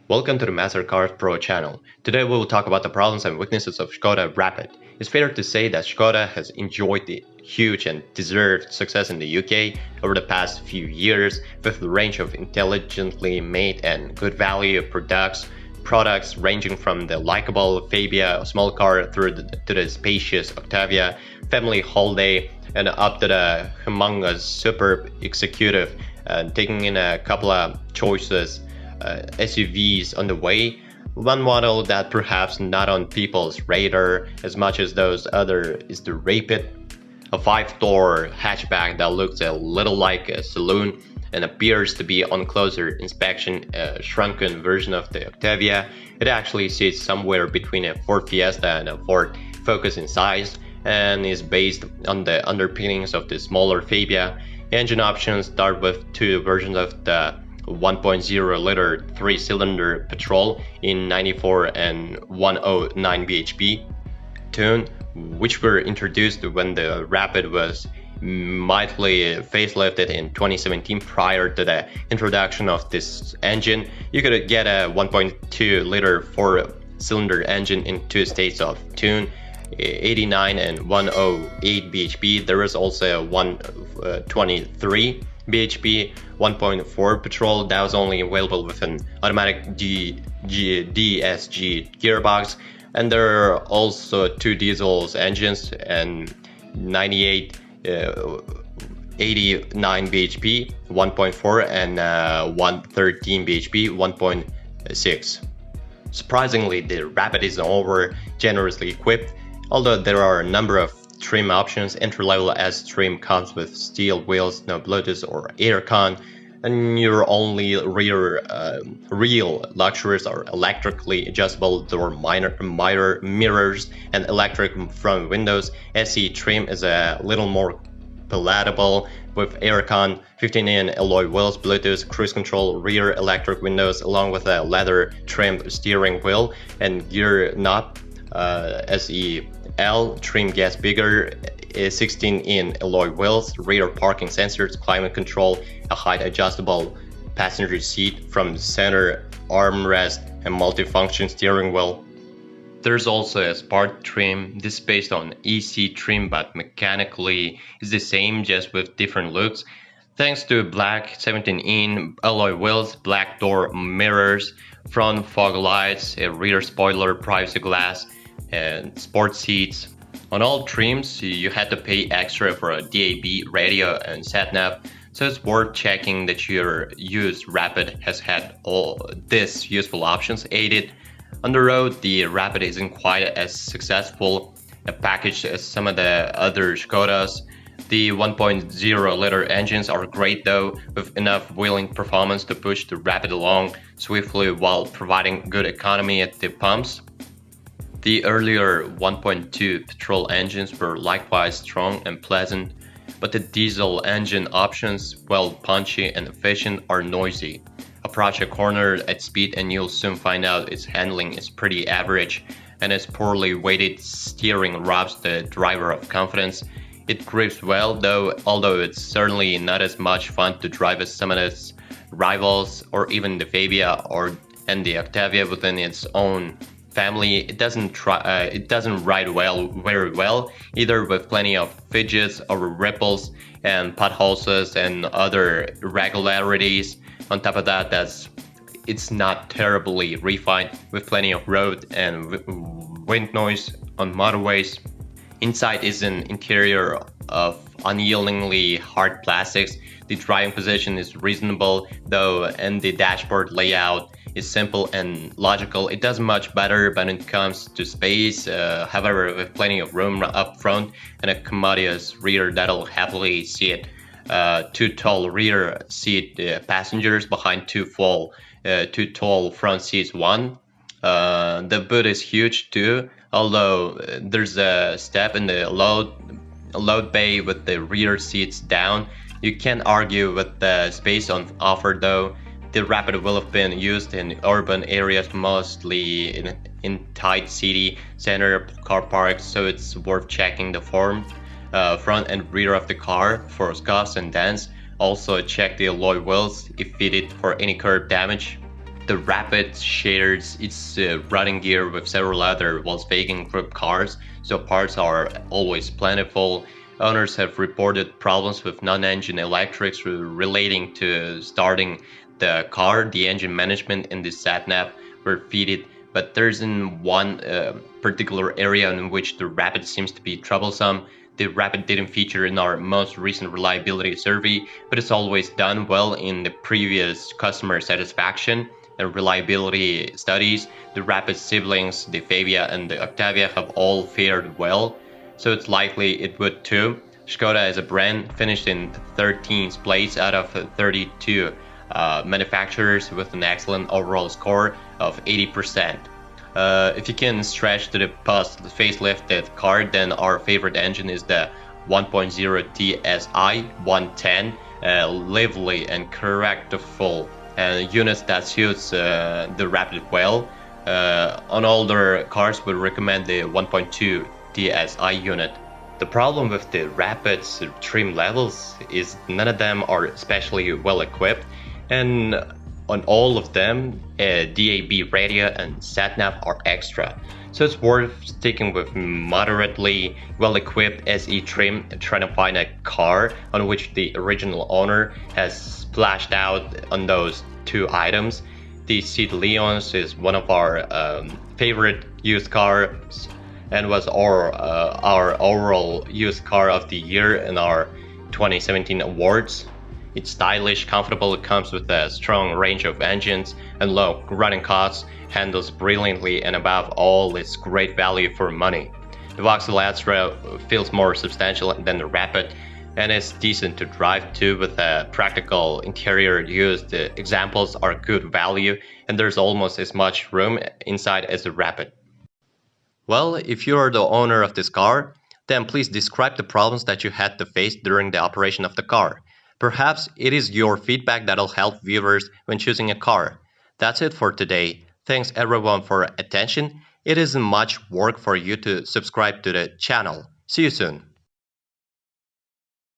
Welcome to the Mastercard Pro channel. Today we will talk about the problems and weaknesses of Škoda Rapid. It's fair to say that Škoda has enjoyed the huge and deserved success in the UK over the past few years with a range of intelligently made and good value products ranging from the likable Fabia small car to the spacious Octavia family holiday and up to the humongous superb executive, taking in a couple of choices SUVs on the way. One model that perhaps not on people's radar as much as those other is the Rapid, a 5-door hatchback that looks a little like a saloon and appears to be on closer inspection a shrunken version of the Octavia. It actually sits somewhere between a Ford Fiesta and a Ford Focus in size and is based on the underpinnings of the smaller Fabia. Engine options start with two versions of the 1.0-liter 3-cylinder petrol in 94 and 109 bhp tune, which were introduced when the Rapid was mildly facelifted in 2017. Prior to the introduction of this engine, you could get a 1.2-liter 4-cylinder engine in two states of tune, 89 and 108 bhp. There is also a 123 bhp 1.4 petrol that was only available with an automatic DSG gearbox, and there are also two diesel engines and 98 89 bhp 1.4 and 113 bhp 1.6. Surprisingly, the Rapid is over generously equipped, although there are a number of trim options. Entry-level S trim comes with steel wheels, no Bluetooth or aircon, and your only real luxuries are electrically adjustable door mirrors and electric front windows. SE trim is a little more palatable with aircon, 15-in alloy wheels, Bluetooth, cruise control, rear electric windows, along with a leather trimmed steering wheel and gear knob. SEL trim gets bigger, 16-in alloy wheels, rear parking sensors, climate control, a height adjustable passenger seat from center armrest, and multifunction steering wheel. There's also a Sport trim. This is based on EC trim but mechanically is the same, just with different looks. Thanks to black 17-in alloy wheels, black door mirrors, front fog lights, a rear spoiler, privacy glass, and sport seats. On all trims, you had to pay extra for a DAB radio and sat-nav, so it's worth checking that your used Rapid has had all these useful options aided. On the road, the Rapid isn't quite as successful a package as some of the other Škodas. The 1.0-liter engines are great though, with enough wheeling performance to push the Rapid along swiftly while providing good economy at the pumps. The earlier 1.2 petrol engines were likewise strong and pleasant, but the diesel engine options, while punchy and efficient, are noisy. Approach a corner at speed and you'll soon find out its handling is pretty average, and its poorly weighted steering robs the driver of confidence. It grips well though, although it's certainly not as much fun to drive as some of its rivals or even the Fabia and the Octavia within its own family. It doesn't ride very well either, with plenty of fidgets or ripples and potholes and other irregularities. On top of that, it's not terribly refined, with plenty of road and wind noise on motorways. Inside is an interior of unyieldingly hard plastics. The driving position is reasonable though, and the dashboard layout is simple and logical. It does much better when it comes to space, however, with plenty of room up front and a commodious rear that'll happily seat two tall rear seat passengers behind two tall front seats. The boot is huge too, although there's a step in the load bay with the rear seats down. You can't argue with the space on offer though. The Rapid will have been used in urban areas, mostly in tight city center car parks, so it's worth checking the front and rear of the car for scuffs and dents. Also check the alloy wheels if fitted for any curb damage. The Rapid shares its running gear with several other Volkswagen Group cars, so parts are always plentiful. Owners have reported problems with non-engine electrics relating to starting the car. The engine management and the sat-nav were fitted, but there's in one particular area in which the Rapid seems to be troublesome. The Rapid didn't feature in our most recent reliability survey, but it's always done well in the previous customer satisfaction and reliability studies. The Rapid siblings, the Fabia and the Octavia, have all fared well, so it's likely it would too. Škoda as a brand finished in 13th place out of 32 manufacturers with an excellent overall score of 80%. If you can stretch to the post facelifted car, then our favorite engine is the 1.0 TSI 110, lively and correctable units that suits the Rapid well. On older cars, we recommend the 1.2 TSI unit. The problem with the Rapid's trim levels is none of them are especially well equipped, and on all of them, DAB radio and sat-nav are extra. So it's worth sticking with moderately well-equipped SE trim, trying to find a car on which the original owner has splashed out on those two items. The Seat Leons is one of our favorite used cars and was our overall used car of the year in our 2017 awards. It's stylish, comfortable, it comes with a strong range of engines and low running costs, handles brilliantly, and above all, it's great value for money. The Vauxhall Astra feels more substantial than the Rapid, and it's decent to drive too with a practical interior use. The examples are good value, and there's almost as much room inside as the Rapid. Well, if you're the owner of this car, then please describe the problems that you had to face during the operation of the car. Perhaps it is your feedback that'll help viewers when choosing a car. That's it for today. Thanks everyone for attention. It isn't much work for you to subscribe to the channel. See you soon.